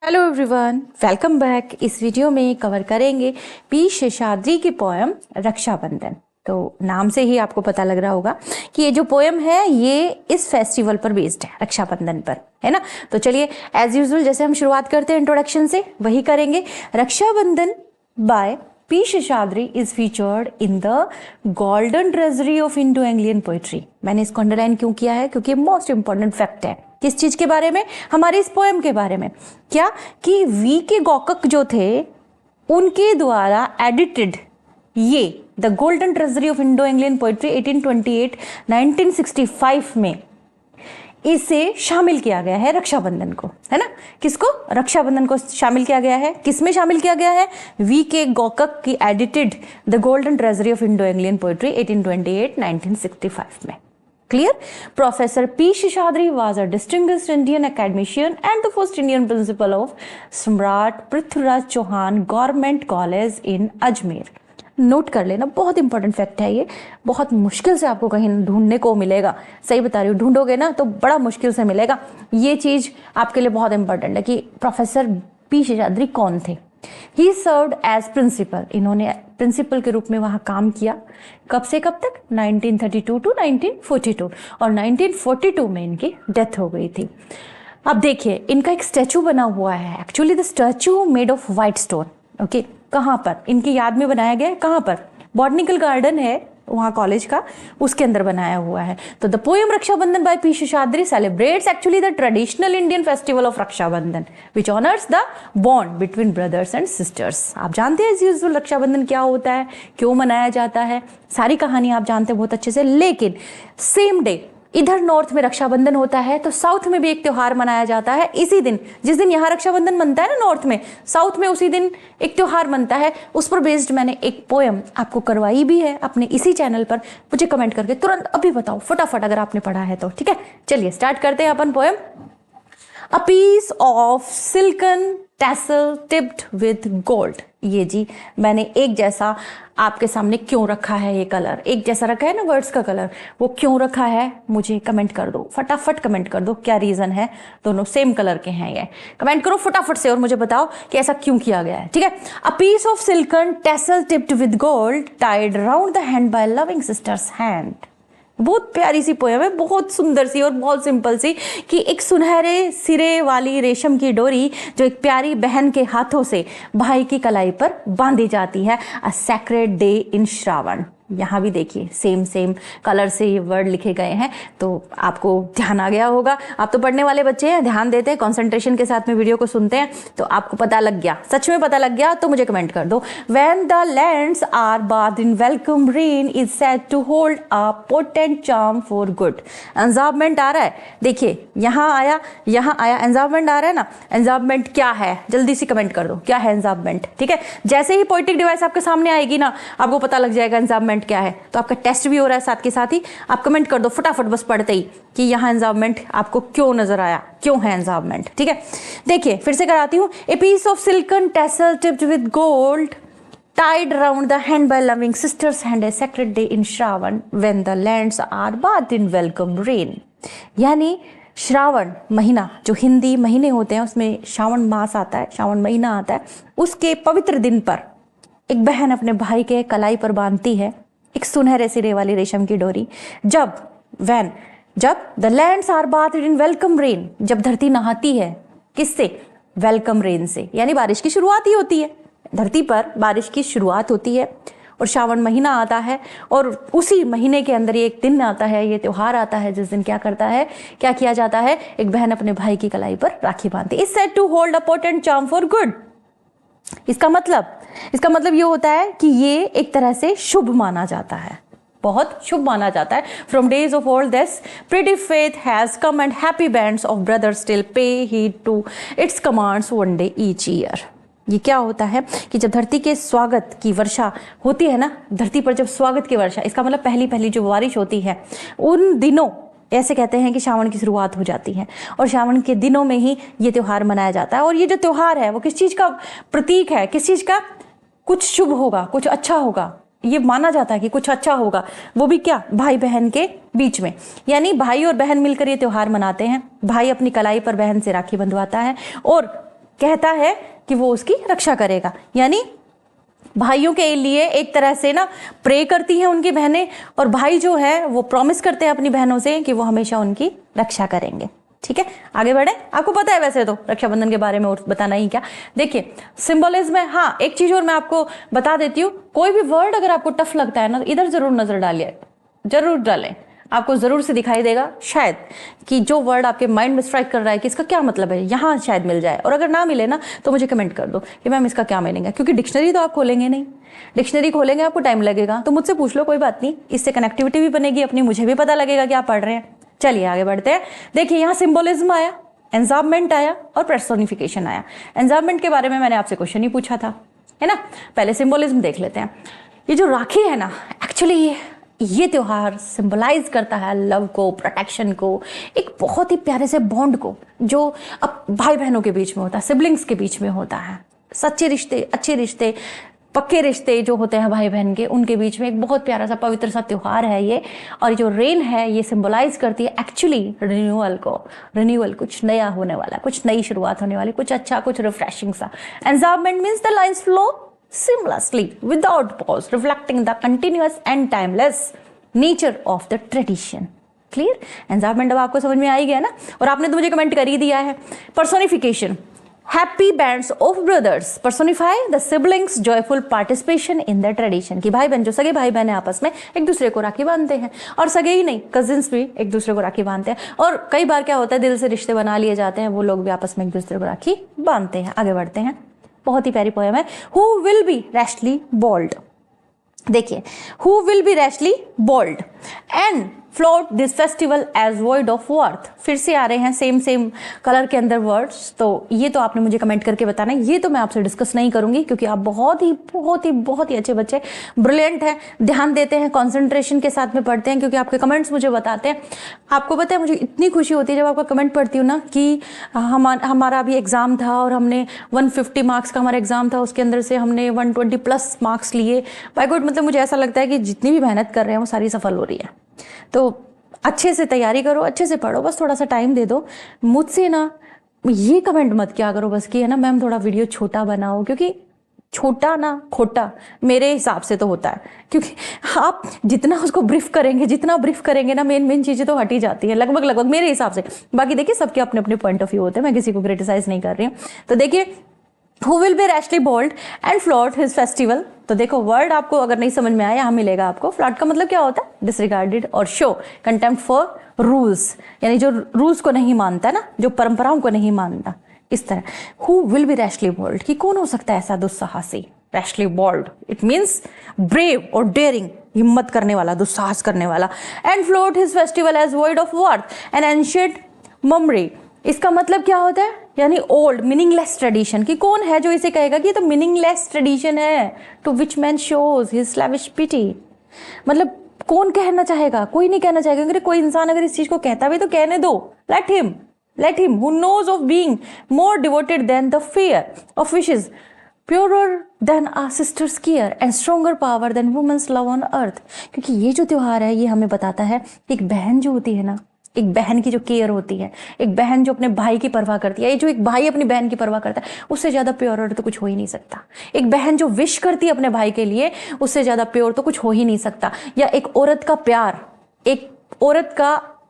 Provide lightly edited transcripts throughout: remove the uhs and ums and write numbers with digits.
Hello everyone, welcome back. इस video में cover करेंगे पी शेषाद्री की पोएम रक्षाबंधन। तो नाम से ही आपको पता लग रहा होगा कि ये जो पोएम है ये इस फेस्टिवल पर बेस्ड है, रक्षाबंधन पर, है ना। तो चलिए एज यूजुअल जैसे हम शुरुआत करते हैं इंट्रोडक्शन से, वही करेंगे। Rakshabandhan by P Seshadri is featured in the golden treasury of Indo Anglian poetry. मैंने इसको अंडरलाइन क्यों किया है? क्योंकि मोस्ट इंपॉर्टेंट फैक्ट है। किस चीज के बारे में? हमारी इस पोएम के बारे में। क्या कि वी के गौकक जो थे उनके द्वारा एडिटेड ये the golden treasury of Indo Anglian poetry 1828-1965 में इसे शामिल किया गया है रक्षाबंधन को, है ना। किसको? रक्षाबंधन को शामिल किया गया है। किसमें शामिल किया गया है? वी के गौकक की edited the golden treasury of Indo Anglian poetry 1828-1965 में। Clear? Professor P. Sheshadri was a distinguished Indian academician and the first Indian principal of Samrat Prithviraj Chauhan Government College in Ajmer. Note कर लेना, बहुत important fact है ये। बहुत मुश्किल से आपको कहीं ढूंढने को मिलेगा। सही बता रही हूँ, ढूंढोगे ना तो बड़ा मुश्किल से मिलेगा। ये चीज आपके लिए बहुत इंपॉर्टेंट है कि प्रोफेसर पी शेषाद्री कौन थे। He served as principal. इन्होंने प्रिंसिपल के रूप में वहां काम किया। कब से कब तक? 1932 टू 1942, और 1942 में इनकी डेथ हो गई थी। अब देखिए इनका एक स्टैचू बना हुआ है। Actually the statue made of white stone. Okay, कहाँ पर? इनकी याद में बनाया गया है। कहाँ पर? बॉटनिकल गार्डन है वहाँ कॉलेज का, उसके अंदर बनाया हुआ है। तो the poem Raksha Bandhan by P Seshadri celebrates actually the traditional Indian festival of Raksha Bandhan which honours the bond between brothers and sisters. आप जानते हैं एज यूजुअल रक्षाबंधन क्या होता है, क्यों मनाया जाता है, सारी कहानी आप जानते हैं बहुत अच्छे से। लेकिन सेम डे इधर नॉर्थ में रक्षाबंधन होता है तो साउथ में भी एक त्योहार मनाया जाता है इसी दिन। जिस दिन यहाँ रक्षाबंधन बनता है ना नॉर्थ में, साउथ में उसी दिन एक त्योहार बनता है। उस पर बेस्ड मैंने एक पोएम आपको करवाई भी है अपने इसी चैनल पर। मुझे कमेंट करके तुरंत अभी बताओ फटाफट अगर आपने पढ़ा है तो, ठीक है। चलिए स्टार्ट करते हैं अपन poem. A piece of silken tassel tipped with gold. ये जी मैंने एक जैसा आपके सामने क्यों रखा है, ये कलर एक जैसा रखा है ना वर्ड्स का कलर, वो क्यों रखा है मुझे कमेंट कर दो, फटाफट कमेंट कर दो क्या रीजन है। दोनों सेम कलर के हैं, ये कमेंट करो फटाफट से और मुझे बताओ कि ऐसा क्यों किया गया है, ठीक है। A piece of silken tassel tipped with gold tied round the hand by loving sisters hand. बहुत प्यारी सी पोएम है, बहुत सुंदर सी और बहुत सिंपल सी, कि एक सुनहरे सिरे वाली रेशम की डोरी जो एक प्यारी बहन के हाथों से भाई की कलाई पर बांधी जाती है। अ सैक्रेड डे इन श्रावण। यहाँ भी देखिए सेम कलर से ये वर्ड लिखे गए हैं, तो आपको ध्यान आ गया होगा। आप तो पढ़ने वाले बच्चे हैं, ध्यान देते हैं, कंसंट्रेशन के साथ में वीडियो को सुनते हैं, तो आपको पता लग गया, सच में पता लग गया तो मुझे कमेंट कर दो। When the lands are bathed in welcome rain is said to hold a potent charm for good। एंजार्बमेंट आ रहा है, देखिए यहाँ आया एंजार्बमेंट आ रहा है ना। एंजार्बमेंट क्या है जल्दी से कमेंट कर दो, क्या है एंजार्बमेंट, ठीक है। जैसे ही पोएटिक डिवाइस आपके सामने आएगी ना आपको पता लग जाएगा एंजार्बमेंट क्या है। तो आपका टेस्ट भी हो रहा है साथ के साथ ही, आप कमेंट कर दो फटाफट बस पढ़ते ही कि यहाँ एंजार्बमेंट आपको क्यों नजर आया, क्यों है एंजार्बमेंट, ठीक है। देखिए फिर से कराती हूँ। A piece of silken tassel tipped with gold tied round the hand by loving sisters and a sacred day in Shravan when the lands are bathed in welcome rain। यानी श्रावण महीना, जो हिंदी महीने होते हैं उसमें श्रावण मास आता है, श्रावण महीना आता है, उसके पवित्र दिन पर एक बहन अपने भाई के कलाई पर बांधती है एक सुनहरे सिरे वाली रेशम की डोरी। जब the lands are bathed in welcome rain, जब धरती नहाती है किससे? वेलकम रेन से, यानी बारिश की शुरुआत ही होती है, धरती पर बारिश की शुरुआत होती है और श्रावण महीना आता है और उसी महीने के अंदर ये एक दिन आता है, ये त्योहार आता है जिस दिन क्या किया जाता है, एक बहन अपने भाई की कलाई पर राखी बांधती है। Is said to hold a potent charm for good. इसका मतलब ये होता है कि ये एक तरह से शुभ माना जाता है, बहुत शुभ माना जाता है। From days of old this pretty faith has come and happy bands of brothers still pay heed to its commands one day each year. ये क्या होता है कि जब धरती के स्वागत की वर्षा होती है ना, धरती पर जब स्वागत की वर्षा, इसका मतलब पहली जो बारिश होती है उन दिनों ऐसे कहते हैं कि श्रावण की शुरुआत हो जाती है और श्रावण के दिनों में ही ये त्योहार मनाया जाता है। और ये जो त्योहार है वो किस चीज का प्रतीक है, किस चीज का? कुछ शुभ होगा, कुछ अच्छा होगा, ये माना जाता है कि कुछ अच्छा होगा, वो भी क्या? भाई बहन के बीच में। यानी भाई और बहन मिलकर ये त्योहार मनाते हैं। भाई अपनी कलाई पर बहन से राखी बंधवाता है और कहता है कि वो उसकी रक्षा करेगा। यानी भाइयों के लिए एक तरह से ना प्रे करती हैं उनकी बहनें, और भाई जो है वो प्रॉमिस करते हैं अपनी बहनों से कि वो हमेशा उनकी रक्षा करेंगे। ठीक है, आगे बढ़े। आपको पता है वैसे तो रक्षाबंधन के बारे में और बताना ही क्या। देखिए सिंबलिज्म है। हाँ, एक चीज और मैं आपको बता देती हूँ, कोई भी वर्ड अगर आपको टफ लगता है ना तो इधर जरूर नजर डालिए, जरूर डालें, आपको जरूर से दिखाई देगा शायद कि जो वर्ड आपके माइंड में स्ट्राइक कर रहा है कि इसका क्या मतलब है, यहाँ शायद मिल जाए। और अगर ना मिले ना तो मुझे कमेंट कर दो कि मैम इसका क्या मीनिंग है, क्योंकि डिक्शनरी तो आप खोलेंगे नहीं, डिक्शनरी खोलेंगे आपको टाइम लगेगा, तो मुझसे पूछ लो, कोई बात नहीं, इससे कनेक्टिविटी भी बनेगी अपनी, मुझे भी पता लगेगा कि आप पढ़ रहे हैं। चलिए आगे बढ़ते हैं। देखिए यहाँ सिंबोलिज्म आया, एंजार्बमेंट आया और पर्सोनिफिकेशन आया। एंजार्बमेंट के बारे में मैंने आपसे क्वेश्चन ही पूछा था, है ना। पहले सिंबोलिज्म देख लेते हैं। ये जो राखी है ना, एक्चुअली ये त्योहार सिंबलाइज करता है लव को, प्रोटेक्शन को, एक बहुत ही प्यारे से बॉन्ड को जो अब भाई बहनों के बीच में होता है, सिबलिंग्स के बीच में होता है। सच्चे रिश्ते, अच्छे रिश्ते, पक्के रिश्ते जो होते हैं भाई बहन के, उनके बीच में एक बहुत प्यारा सा पवित्र सा त्योहार है ये। और जो रेन है ये सिंबलाइज करती है एक्चुअली रिन्यूअल को, रिन्यूअल, कुछ नया होने वाला, कुछ नई शुरुआत होने वाली, कुछ अच्छा, कुछ रिफ्रेशिंग सा। Enjambment means the lines flow seamlessly without pause, reflecting the continuous and timeless nature of the tradition. Clear? एंजार्बमेंट अब आपको समझ में आ ही गया ना, और आपने तो मुझे कमेंट कर ही दिया है। Personification, happy bands of brothers personify the siblings joyful participation in the tradition. की भाई बहन, जो सगे भाई बहन आपस में एक दूसरे को राखी बांधते हैं, और सगे ही नहीं, कजिन्स भी एक दूसरे को राखी बांधते हैं। और कई बार क्या होता है, दिल से रिश्ते बना लिए जाते हैं, वो लोग भी आपस में एक दूसरे को राखी बांधते हैं। आगे बढ़ते हैं। बहुत ही प्यारी पोएम है, who will be rashly bold. देखिए, who will be rashly bold and float this festival as void of worth. फिर से आ रहे हैं सेम कलर के अंदर वर्ड्स, तो ये तो आपने मुझे कमेंट करके बताना है, ये तो मैं आपसे डिस्कस नहीं करूंगी क्योंकि आप बहुत ही अच्छे बच्चे, ब्रिलियंट हैं, ध्यान देते हैं, कंसंट्रेशन के साथ में पढ़ते हैं, क्योंकि आपके कमेंट्स मुझे बताते हैं। आपको पता है मुझे इतनी खुशी होती है जब आपका कमेंट पढ़ती हूँ ना कि हमारा अभी एग्जाम था और हमने 150 मार्क्स का हमारा एग्जाम था, उसके अंदर से हमने 120 प्लस मार्क्स लिए। बाय गॉड, मतलब मुझे ऐसा लगता है कि जितनी भी मेहनत कर रहे हैं वो सारी सफल हो रही है। तो अच्छे से तैयारी करो, अच्छे से पढ़ो, बस थोड़ा सा टाइम दे दो। मुझसे ना ये कमेंट मत किया करो बस कि है ना मैम थोड़ा वीडियो छोटा बनाओ, क्योंकि छोटा ना खोटा मेरे हिसाब से तो होता है, क्योंकि आप जितना उसको ब्रीफ करेंगे ना, मेन चीजें तो हट ही जाती है लगभग मेरे हिसाब से। बाकी देखिए सबके अपने अपने पॉइंट ऑफ व्यू होते हैं, मैं किसी को क्रिटिसाइज नहीं कर रही हूँ। तो देखिए, Who will be rashly bold and flout his festival। तो देखो वर्ड आपको अगर नहीं समझ में आया, यहाँ मिलेगा आपको। फ्लॉट का मतलब क्या होता है, डिसरिगार्डेड और शो कंटेम्प्ट फॉर रूल्स, यानी जो रूल्स को नहीं मानता ना, जो परंपराओं को नहीं मानता, इस तरह। Who will be rashly bold, कि कौन हो सकता है ऐसा दुस्साहसी। rashly bold it means brave और डेयरिंग, हिम्मत करने वाला, दुस्साहस करने वाला। And float his festival as void of worth and ancient memory। इसका मतलब क्या होता है, यानी ओल्ड मीनिंगलेस ट्रेडिशन। कि कौन है जो इसे कहेगा कि ये तो मीनिंगलेस ट्रेडिशन है, to which man shows his slavish piety. मतलब कौन कहना चाहेगा, कोई नहीं कहना चाहेगा। अगर कोई इंसान अगर इस चीज को कहता भी तो कहने दो, let him who knows of being more devoted than the fear of wishes, purer than our sisters care and stronger power than women's love on earth. क्योंकि ये जो त्योहार है ये हमें बताता है एक बहन जो होती है ना, एक बहन की जो केयर होती है, एक बहन जो अपने भाई की परवाह करती है, ये जो एक भाई अपनी बहन की परवाह करता है, उससे ज्यादा प्योर तो कुछ हो ही नहीं सकता। एक बहन जो विश करती है अपने भाई के लिए, उससे ज्यादा प्योर तो कुछ हो ही नहीं सकता। या एक औरत का प्यार,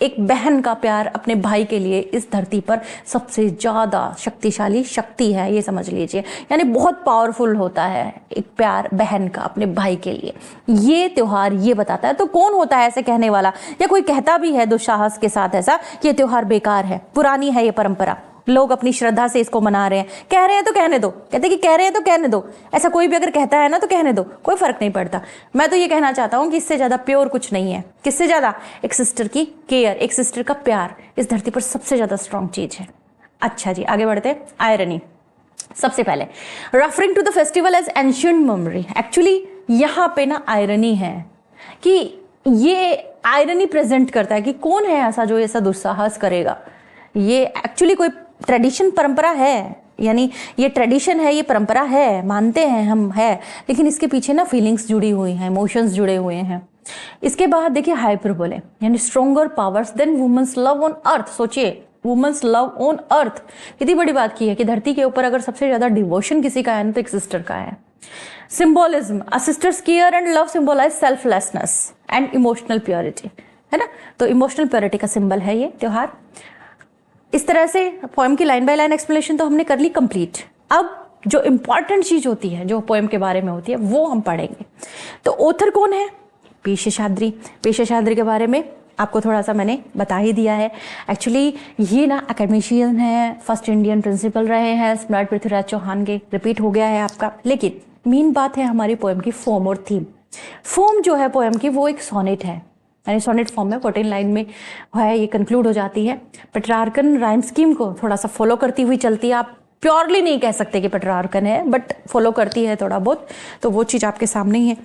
एक बहन का प्यार अपने भाई के लिए इस धरती पर सबसे ज्यादा शक्तिशाली शक्ति है, ये समझ लीजिए। यानी बहुत पावरफुल होता है एक प्यार बहन का अपने भाई के लिए, ये त्योहार ये बताता है। तो कौन होता है ऐसे कहने वाला, या कोई कहता भी है दुस्साहस के साथ ऐसा कि ये त्योहार बेकार है, पुरानी है ये परंपरा, लोग अपनी श्रद्धा से इसको मना रहे हैं। कह रहे हैं तो कहने दो, कहते कि कह रहे हैं तो कहने दो। ऐसा कोई भी अगर कहता है ना तो कहने दो, कोई फर्क नहीं पड़ता। मैं तो ये कहना चाहता हूँ कि इससे ज्यादा प्योर कुछ नहीं है। किससे ज्यादा, एक सिस्टर की केयर, एक सिस्टर का प्यार इस धरती पर सबसे ज्यादा स्ट्रॉन्ग चीज है। अच्छा जी, आगे बढ़ते हैं। आयरनी, सबसे पहले referring to the festival as ancient memory. Actually यहाँ पे ना आयरनी है कि ये आयरनी प्रेजेंट करता है कि कौन है ऐसा जो ऐसा दुस्साहस करेगा। ये एक्चुअली कोई ट्रेडिशन परंपरा है, यानी ये ट्रेडिशन है, ये परंपरा है, मानते हैं हम है, लेकिन इसके पीछे ना फीलिंग्स जुड़ी हुई हैं, इमोशंस जुड़े हुए हैं। इसके बाद देखिए हाइपरबोले, यानी stronger powers than women's love on earth. सोचिए वुमेन्स लव ऑन अर्थ। कितनी बड़ी बात की है कि धरती के ऊपर अगर सबसे ज्यादा डिवोशन किसी का है तो एक सिस्टर का है। Symbolism, a sister's care and love symbolise selflessness and emotional purity, है ना। तो इमोशनल प्योरिटी का सिंबल है ये त्योहार। इस तरह से पोएम की लाइन बाय लाइन एक्सप्लेनेशन तो हमने कर ली कंप्लीट। अब जो इंपॉर्टेंट चीज होती है जो पोएम के बारे में होती है वो हम पढ़ेंगे। तो ऑथर कौन है? पी शेषाद्री। पी शेषाद्री के बारे में आपको थोड़ा सा मैंने बता ही दिया है। एक्चुअली ये ना एकेडमिशियन है, फर्स्ट इंडियन प्रिंसिपल रहे हैं सम्राट पृथ्वीराज चौहान के, रिपीट हो गया है आपका। लेकिन मेन बात है हमारी पोएम की फॉर्म और थीम। फॉर्म जो है पोएम की वो एक सोनेट है, यानी सोनेट फॉर्म में 14 लाइन में है, ये कंक्लूड हो जाती है। पेट्रार्कन राइम स्कीम को थोड़ा सा फॉलो करती हुई चलती है। आप प्योरली नहीं कह सकते कि पेट्रार्कन है, बट फॉलो करती है थोड़ा बहुत, तो वो चीज़ आपके सामने ही है।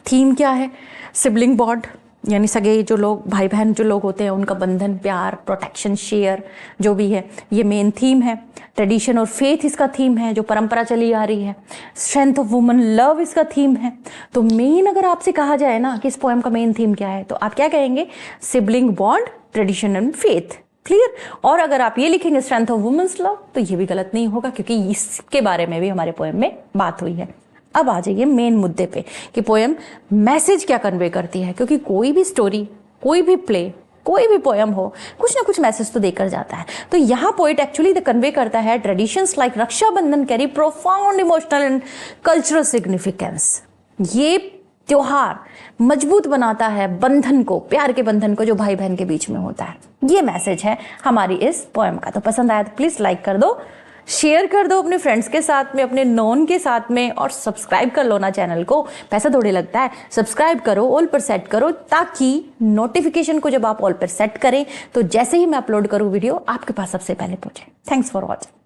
थीम क्या है? सिबलिंग बॉन्ड, यानी सगे जो लोग, भाई बहन जो लोग होते हैं उनका बंधन, प्यार, प्रोटेक्शन, शेयर जो भी है, ये मेन थीम है। ट्रेडिशन और फेथ इसका थीम है, जो परंपरा चली आ रही है। स्ट्रेंथ ऑफ वुमन लव इसका थीम है। तो मेन अगर आपसे कहा जाए ना कि इस पोएम का मेन थीम क्या है, तो आप क्या कहेंगे? Sibling bond, tradition and faith. Clear? और अगर आप ये लिखेंगे स्ट्रेंथ ऑफ वुमेन्स लव, तो ये भी गलत नहीं होगा, क्योंकि इसके बारे में भी हमारे पोएम में बात हुई है। अब आ जाइए मेन मुद्दे पे कि पोएम मैसेज क्या कन्वे करती है, क्योंकि कोई भी स्टोरी, कोई भी प्ले, कोई भी पोएम हो, कुछ ना कुछ मैसेज तो देकर जाता है। तो यहाँ पोइट एक्चुअली कन्वे करता है traditions like Raksha Bandhan carry profound emotional and cultural significance. ये त्योहार मजबूत बनाता है बंधन को, प्यार के बंधन को जो भाई बहन के बीच में होता है। ये मैसेज है हमारी इस पोएम का। तो पसंद आया तो प्लीज लाइक कर दो, शेयर कर दो अपने फ्रेंड्स के साथ में, अपने नॉन के साथ में, और सब्सक्राइब कर लो ना चैनल को। पैसा थोड़ी लगता है, सब्सक्राइब करो, ऑल पर सेट करो, ताकि नोटिफिकेशन को जब आप ऑल पर सेट करें तो जैसे ही मैं अपलोड करूं वीडियो आपके पास सबसे पहले पहुंचे। Thanks for watching.